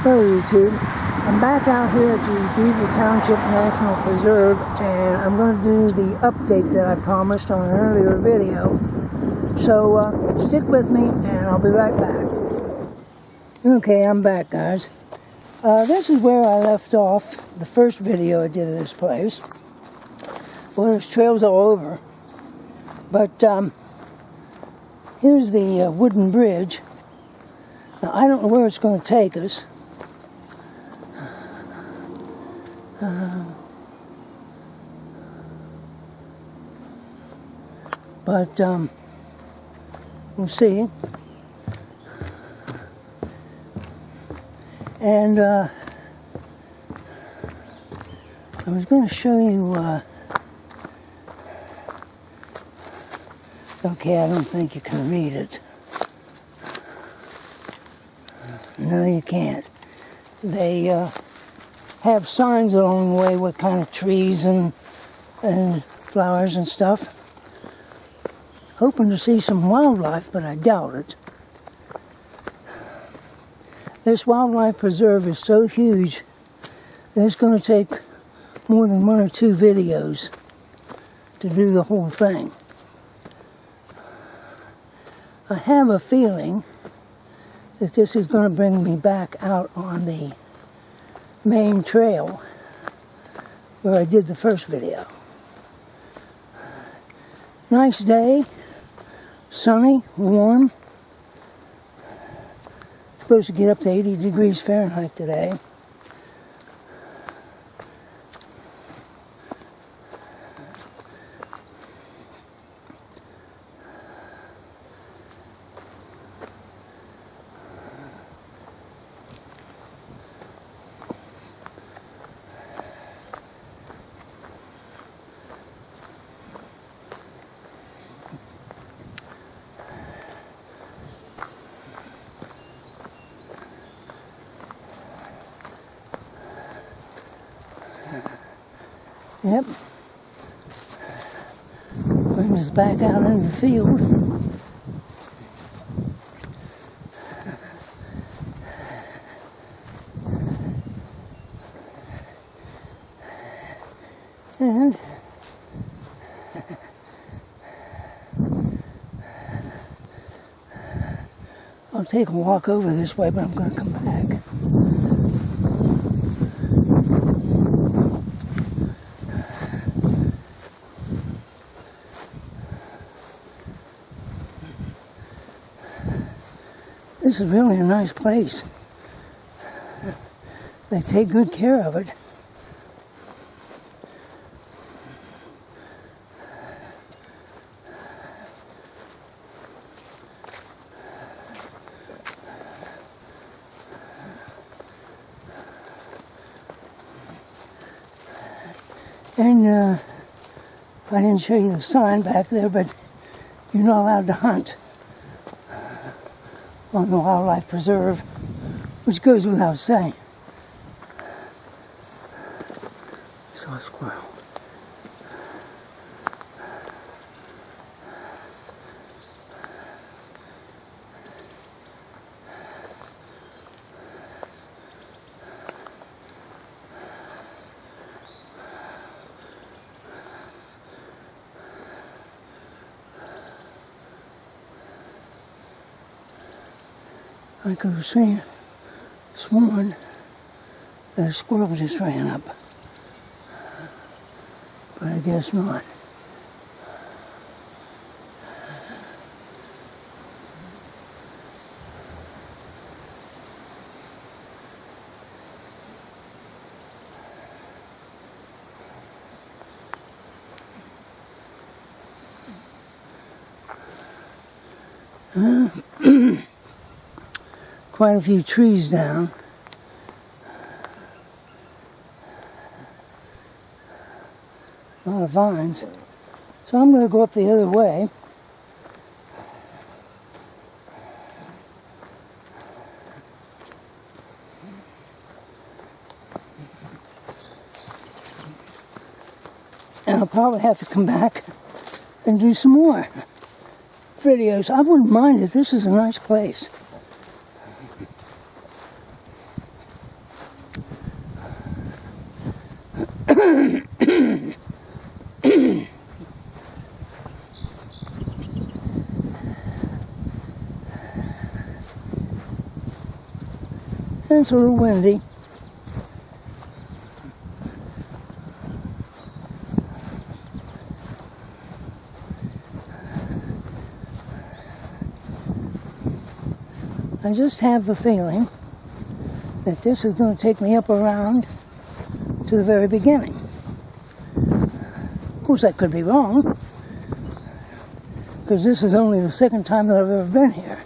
Hello YouTube, I'm back out here at the Beaver Twonship Nature Preserve, and I'm going to do the update that I promised on an earlier video. So stick with me and I'll be right back. Okay, I'm back, guys. This is where I left off the first video I did of this place. Well, there's trails all over, but here's the wooden bridge. Now, I don't know where it's going to take us. But we'll see. And I was going to show you. Okay, I don't think you can read it. No, you can't. They have signs along the way what kind of trees and flowers and stuff. Hoping to see some wildlife, but I doubt it. This wildlife preserve is so huge that it's going to take more than 1 or 2 videos to do the whole thing. I have a feeling that this is going to bring me back out on the main trail where I did the first video. Nice day, sunny, warm. Supposed to get up to 80 degrees Fahrenheit today. Yep. Bring us back out into the field. And I'll take a walk over this way, but I'm going to come back. This is really a nice place. They take good care of it. And I didn't show you the sign back there, but you're not allowed to hunt on the wildlife preserve, which goes without saying. Saw a squirrel. I could have sworn that a squirrel just ran up, but I guess not. Quite a few trees down. A lot of vines. So I'm going to go up the other way. And I'll probably have to come back and do some more videos. I wouldn't mind it. This is a nice place. And it's a little windy. I just have the feeling that this is going to take me up around to the very beginning. Of course, that could be wrong, because this is only the second time that I've ever been here.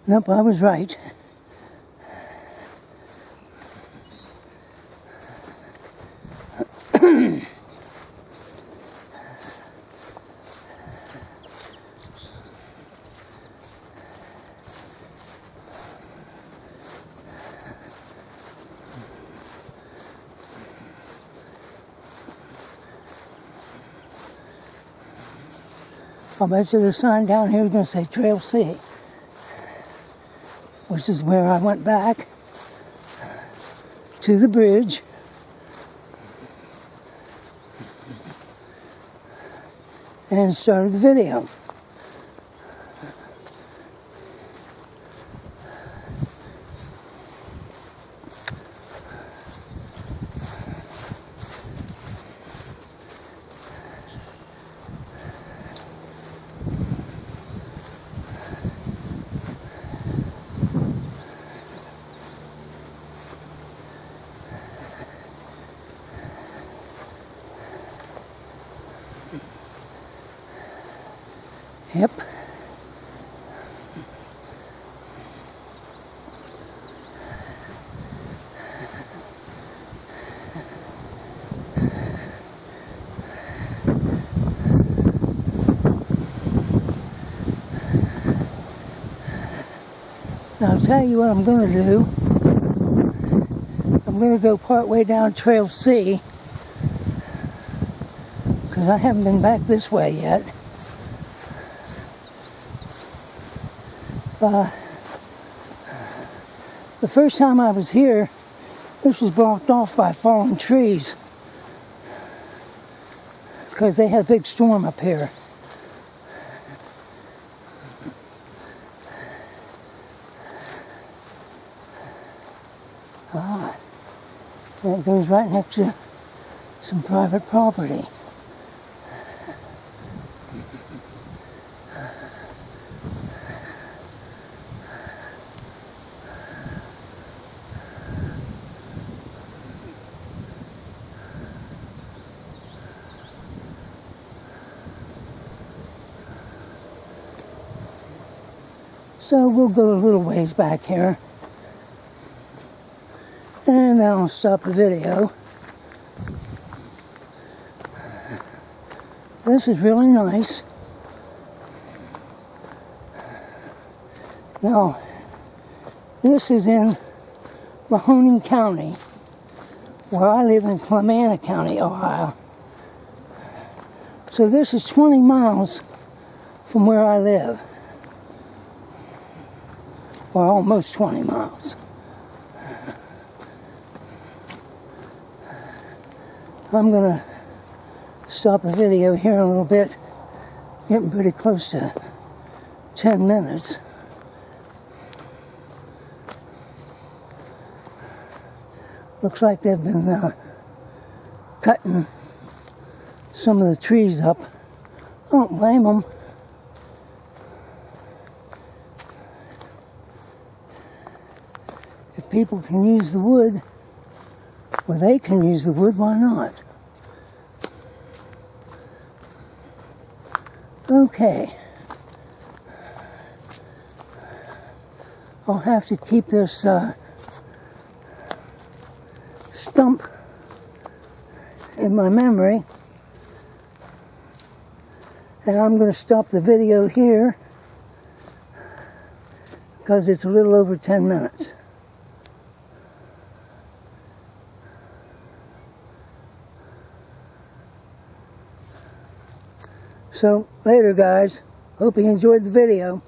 Nope, I was right. I'll bet you the sign down here is going to say Trail C, which is where I went back to the bridge and started the video. Yep. Now I'll tell you what I'm going to do. I'm going to go part way down Trail C, because I haven't been back this way yet. The first time I was here, this was blocked off by fallen trees because they had a big storm up here. And it goes right next to some private property. So we'll go a little ways back here, and then I'll stop the video. This is really nice. Now, this is in Mahoning County, where I live in Clementa County, Ohio. So this is 20 miles from where I live. Well, almost 20 miles. I'm going to stop the video here in a little bit. Getting pretty close to 10 minutes. Looks like they've been cutting some of the trees up. I don't blame them. If people can use the wood, well, they can use the wood, why not? Okay. I'll have to keep this stump in my memory. And I'm going to stop the video here because it's a little over 10 minutes. So, later guys. Hope you enjoyed the video.